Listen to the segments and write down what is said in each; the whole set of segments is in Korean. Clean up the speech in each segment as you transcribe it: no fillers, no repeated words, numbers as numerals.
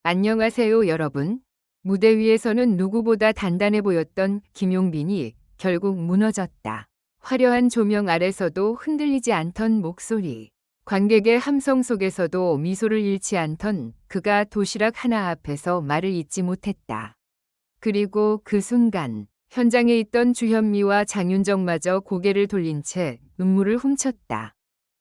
안녕하세요, 여러분. 무대 위에서는 누구보다 단단해 보였던 김용빈이 결국 무너졌다. 화려한 조명 아래서도 흔들리지 않던 목소리. 관객의 함성 속에서도 미소를 잃지 않던 그가 도시락 하나 앞에서 말을 잇지 못했다. 그리고 그 순간 현장에 있던 주현미와 장윤정마저 고개를 돌린 채 눈물을 훔쳤다.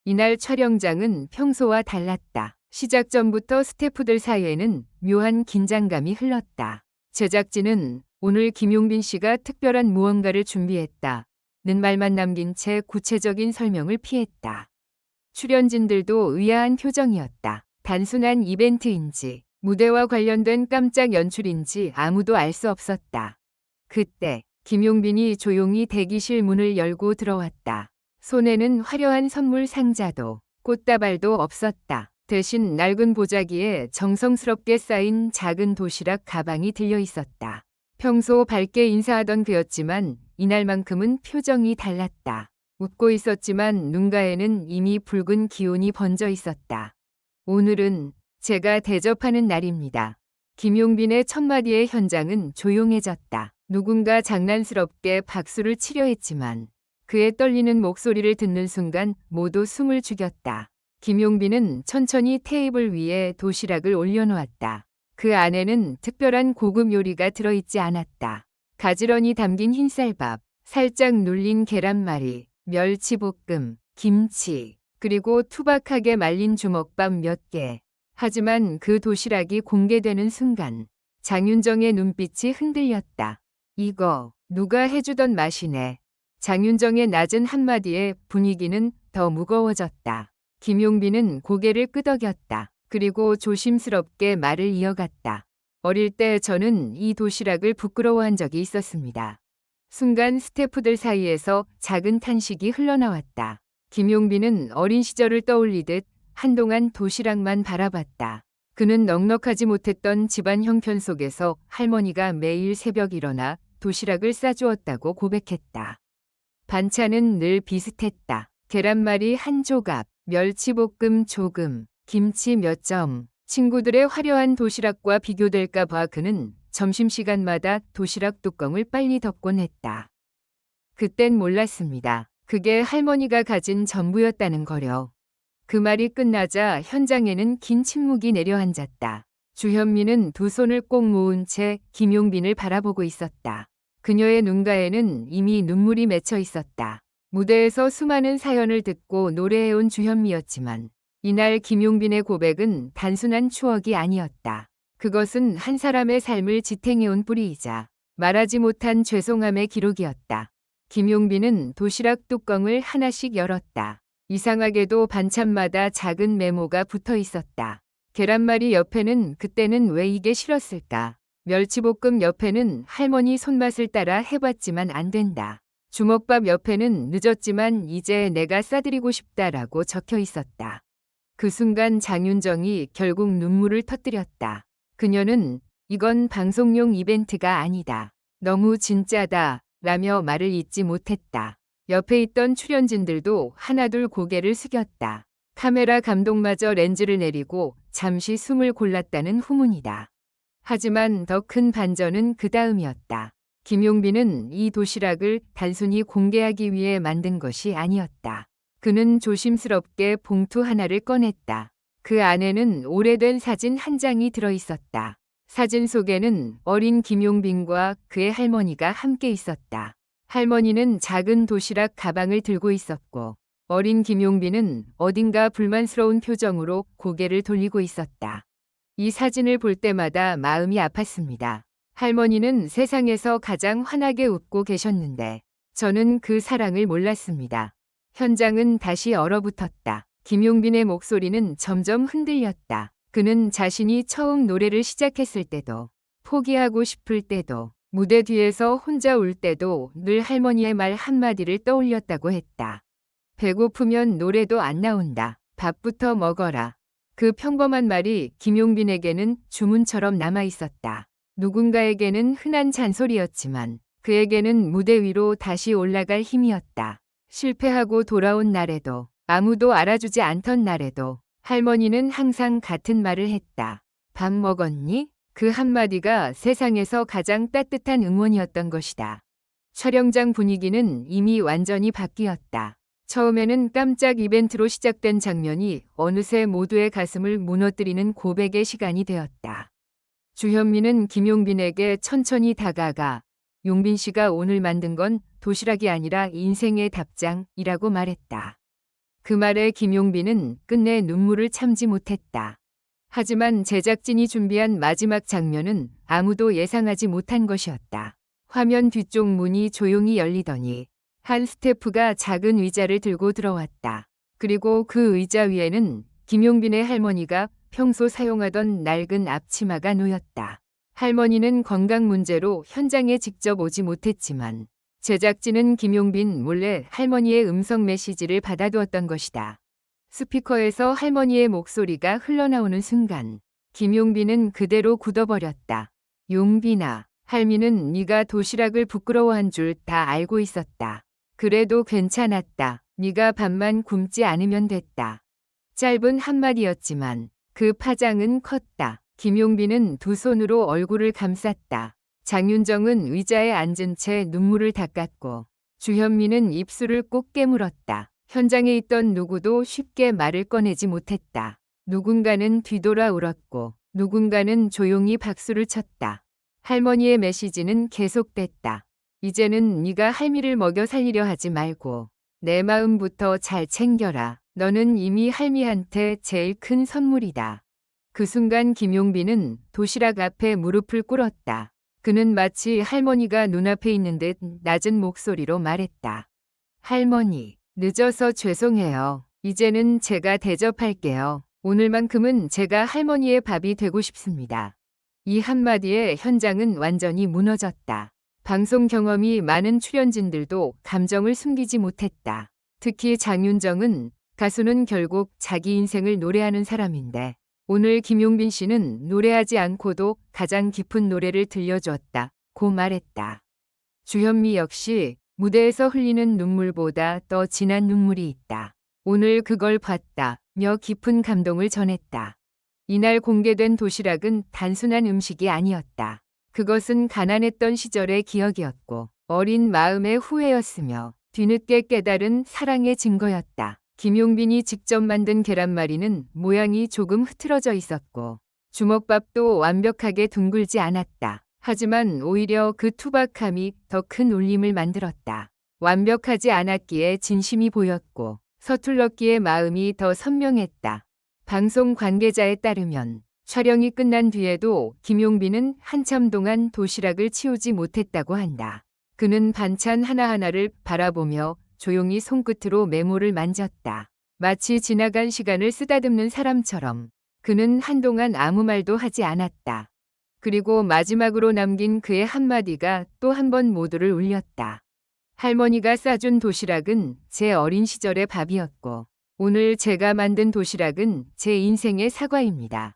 이날 촬영장은 평소와 달랐다. 시작 전부터 스태프들 사이에는 묘한 긴장감이 흘렀다. 제작진은 오늘 김용빈 씨가 특별한 무언가를 준비했다는 말만 남긴 채 구체적인 설명을 피했다. 출연진들도 의아한 표정이었다. 단순한 이벤트인지 무대와 관련된 깜짝 연출인지 아무도 알 수 없었다. 그때 김용빈이 조용히 대기실 문을 열고 들어왔다. 손에는 화려한 선물 상자도 꽃다발도 없었다. 대신 낡은 보자기에 정성스럽게 쌓인 작은 도시락 가방이 들려 있었다. 평소 밝게 인사하던 그였지만 이날만큼은 표정이 달랐다. 웃고 있었지만 눈가에는 이미 붉은 기운이 번져 있었다. 오늘은 제가 대접하는 날입니다. 김용빈의 첫 마디의 현장은 조용해졌다. 누군가 장난스럽게 박수를 치려 했지만 그의 떨리는 목소리를 듣는 순간 모두 숨을 죽였다. 김용빈은 천천히 테이블 위에 도시락을 올려놓았다. 그 안에는 특별한 고급 요리가 들어있지 않았다. 가지런히 담긴 흰쌀밥, 살짝 눌린 계란말이, 멸치볶음, 김치, 그리고 투박하게 말린 주먹밥 몇 개. 하지만 그 도시락이 공개되는 순간 장윤정의 눈빛이 흔들렸다. 이거 누가 해주던 맛이네. 장윤정의 낮은 한마디에 분위기는 더 무거워졌다. 김용빈은 고개를 끄덕였다. 그리고 조심스럽게 말을 이어갔다. 어릴 때 저는 이 도시락을 부끄러워한 적이 있었습니다. 순간 스태프들 사이에서 작은 탄식이 흘러나왔다. 김용빈은 어린 시절을 떠올리듯 한동안 도시락만 바라봤다. 그는 넉넉하지 못했던 집안 형편 속에서 할머니가 매일 새벽 일어나 도시락을 싸주었다고 고백했다. 반찬은 늘 비슷했다. 계란말이 한 조각, 멸치볶음 조금, 김치 몇 점. 친구들의 화려한 도시락과 비교될까 봐 그는 점심시간마다 도시락 뚜껑을 빨리 덮곤 했다. 그땐 몰랐습니다. 그게 할머니가 가진 전부였다는 거려. 그 말이 끝나자 현장에는 긴 침묵이 내려앉았다. 주현미는 두 손을 꼭 모은 채 김용빈을 바라보고 있었다. 그녀의 눈가에는 이미 눈물이 맺혀 있었다. 무대에서 수많은 사연을 듣고 노래해온 주현미였지만 이날 김용빈의 고백은 단순한 추억이 아니었다. 그것은 한 사람의 삶을 지탱해온 뿌리이자 말하지 못한 죄송함의 기록이었다. 김용빈은 도시락 뚜껑을 하나씩 열었다. 이상하게도 반찬마다 작은 메모가 붙어 있었다. 계란말이 옆에는 그때는 왜 이게 싫었을까? 멸치볶음 옆에는 할머니 손맛을 따라 해봤지만 안 된다. 주먹밥 옆에는 늦었지만 이제 내가 싸드리고 싶다라고 적혀 있었다. 그 순간 장윤정이 결국 눈물을 터뜨렸다. 그녀는 이건 방송용 이벤트가 아니다. 너무 진짜다 라며 말을 잇지 못했다. 옆에 있던 출연진들도 하나둘 고개를 숙였다. 카메라 감독마저 렌즈를 내리고 잠시 숨을 골랐다는 후문이다. 하지만 더 큰 반전은 그 다음이었다. 김용빈은 이 도시락을 단순히 공개하기 위해 만든 것이 아니었다. 그는 조심스럽게 봉투 하나를 꺼냈다. 그 안에는 오래된 사진 한 장이 들어있었다. 사진 속에는 어린 김용빈과 그의 할머니가 함께 있었다. 할머니는 작은 도시락 가방을 들고 있었고 어린 김용빈은 어딘가 불만스러운 표정으로 고개를 돌리고 있었다. 이 사진을 볼 때마다 마음이 아팠습니다. 할머니는 세상에서 가장 환하게 웃고 계셨는데 저는 그 사랑을 몰랐습니다. 현장은 다시 얼어붙었다. 김용빈의 목소리는 점점 흔들렸다. 그는 자신이 처음 노래를 시작했을 때도, 포기하고 싶을 때도, 무대 뒤에서 혼자 울 때도 늘 할머니의 말 한마디를 떠올렸다고 했다. 배고프면 노래도 안 나온다. 밥부터 먹어라. 그 평범한 말이 김용빈에게는 주문처럼 남아 있었다. 누군가에게는 흔한 잔소리였지만 그에게는 무대 위로 다시 올라갈 힘이었다. 실패하고 돌아온 날에도 아무도 알아주지 않던 날에도 할머니는 항상 같은 말을 했다. 밥 먹었니? 그 한마디가 세상에서 가장 따뜻한 응원이었던 것이다. 촬영장 분위기는 이미 완전히 바뀌었다. 처음에는 깜짝 이벤트로 시작된 장면이 어느새 모두의 가슴을 무너뜨리는 고백의 시간이 되었다. 주현미는 김용빈에게 천천히 다가가 용빈 씨가 오늘 만든 건 도시락이 아니라 인생의 답장이라고 말했다. 그 말에 김용빈은 끝내 눈물을 참지 못했다. 하지만 제작진이 준비한 마지막 장면은 아무도 예상하지 못한 것이었다. 화면 뒤쪽 문이 조용히 열리더니 한 스태프가 작은 의자를 들고 들어왔다. 그리고 그 의자 위에는 김용빈의 할머니가 평소 사용하던 낡은 앞치마가 놓였다. 할머니는 건강 문제로 현장에 직접 오지 못했지만 제작진은 김용빈 몰래 할머니의 음성 메시지를 받아두었던 것이다. 스피커에서 할머니의 목소리가 흘러나오는 순간 김용빈은 그대로 굳어버렸다. 용빈아, 할미는 네가 도시락을 부끄러워한 줄 다 알고 있었다. 그래도 괜찮았다. 네가 밥만 굶지 않으면 됐다. 짧은 한마디였지만 그 파장은 컸다. 김용빈은 두 손으로 얼굴을 감쌌다. 장윤정은 의자에 앉은 채 눈물을 닦았고 주현미는 입술을 꼭 깨물었다. 현장에 있던 누구도 쉽게 말을 꺼내지 못했다. 누군가는 뒤돌아 울었고 누군가는 조용히 박수를 쳤다. 할머니의 메시지는 계속됐다. 이제는 네가 할미를 먹여 살리려 하지 말고 내 마음부터 잘 챙겨라. 너는 이미 할미한테 제일 큰 선물이다. 그 순간 김용빈은 도시락 앞에 무릎을 꿇었다. 그는 마치 할머니가 눈앞에 있는 듯 낮은 목소리로 말했다. 할머니, 늦어서 죄송해요. 이제는 제가 대접할게요. 오늘만큼은 제가 할머니의 밥이 되고 싶습니다. 이 한마디에 현장은 완전히 무너졌다. 방송 경험이 많은 출연진들도 감정을 숨기지 못했다. 특히 장윤정은 가수는 결국 자기 인생을 노래하는 사람인데 오늘 김용빈 씨는 노래하지 않고도 가장 깊은 노래를 들려주었다고 말했다. 주현미 역시 무대에서 흘리는 눈물보다 더 진한 눈물이 있다. 오늘 그걸 봤다며 깊은 감동을 전했다. 이날 공개된 도시락은 단순한 음식이 아니었다. 그것은 가난했던 시절의 기억이었고 어린 마음의 후회였으며 뒤늦게 깨달은 사랑의 증거였다. 김용빈이 직접 만든 계란말이는 모양이 조금 흐트러져 있었고 주먹밥도 완벽하게 둥글지 않았다. 하지만 오히려 그 투박함이 더 큰 울림을 만들었다. 완벽하지 않았기에 진심이 보였고 서툴렀기에 마음이 더 선명했다. 방송 관계자에 따르면 촬영이 끝난 뒤에도 김용빈은 한참 동안 도시락을 치우지 못했다고 한다. 그는 반찬 하나하나를 바라보며 조용히 손끝으로 메모를 만졌다. 마치 지나간 시간을 쓰다듬는 사람처럼 그는 한동안 아무 말도 하지 않았다. 그리고 마지막으로 남긴 그의 한마디가 또 한 번 모두를 울렸다. 할머니가 싸준 도시락은 제 어린 시절의 밥이었고 오늘 제가 만든 도시락은 제 인생의 사과입니다.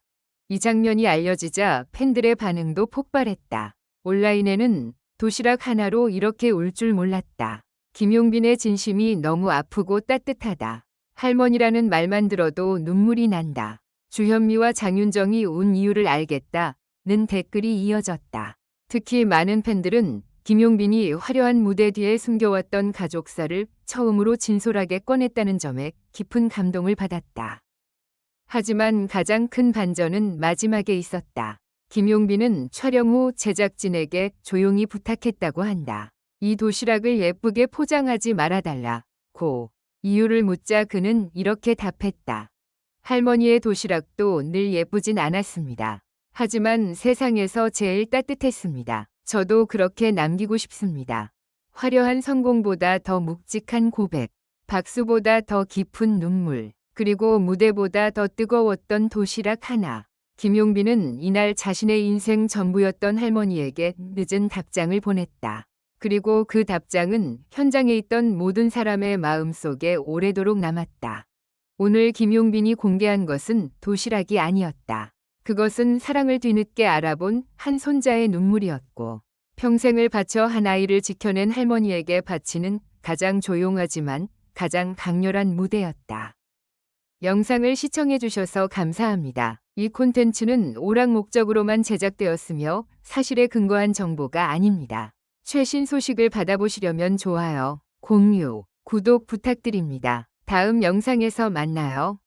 이 장면이 알려지자 팬들의 반응도 폭발했다. 온라인에는 도시락 하나로 이렇게 울 줄 몰랐다. 김용빈의 진심이 너무 아프고 따뜻하다. 할머니라는 말만 들어도 눈물이 난다. 주현미와 장윤정이 운 이유를 알겠다는 댓글이 이어졌다. 특히 많은 팬들은 김용빈이 화려한 무대 뒤에 숨겨왔던 가족사를 처음으로 진솔하게 꺼냈다는 점에 깊은 감동을 받았다. 하지만 가장 큰 반전은 마지막에 있었다. 김용빈은 촬영 후 제작진에게 조용히 부탁했다고 한다. 이 도시락을 예쁘게 포장하지 말아달라고 이유를 묻자 그는 이렇게 답했다. 할머니의 도시락도 늘 예쁘진 않았습니다. 하지만 세상에서 제일 따뜻했습니다. 저도 그렇게 남기고 싶습니다. 화려한 성공보다 더 묵직한 고백, 박수보다 더 깊은 눈물, 그리고 무대보다 더 뜨거웠던 도시락 하나. 김용빈은 이날 자신의 인생 전부였던 할머니에게 늦은 답장을 보냈다. 그리고 그 답장은 현장에 있던 모든 사람의 마음속에 오래도록 남았다. 오늘 김용빈이 공개한 것은 도시락이 아니었다. 그것은 사랑을 뒤늦게 알아본 한 손자의 눈물이었고 평생을 바쳐 한 아이를 지켜낸 할머니에게 바치는 가장 조용하지만 가장 강렬한 무대였다. 영상을 시청해 주셔서 감사합니다. 이 콘텐츠는 오락 목적으로만 제작되었으며 사실에 근거한 정보가 아닙니다. 최신 소식을 받아보시려면 좋아요, 공유, 구독 부탁드립니다. 다음 영상에서 만나요.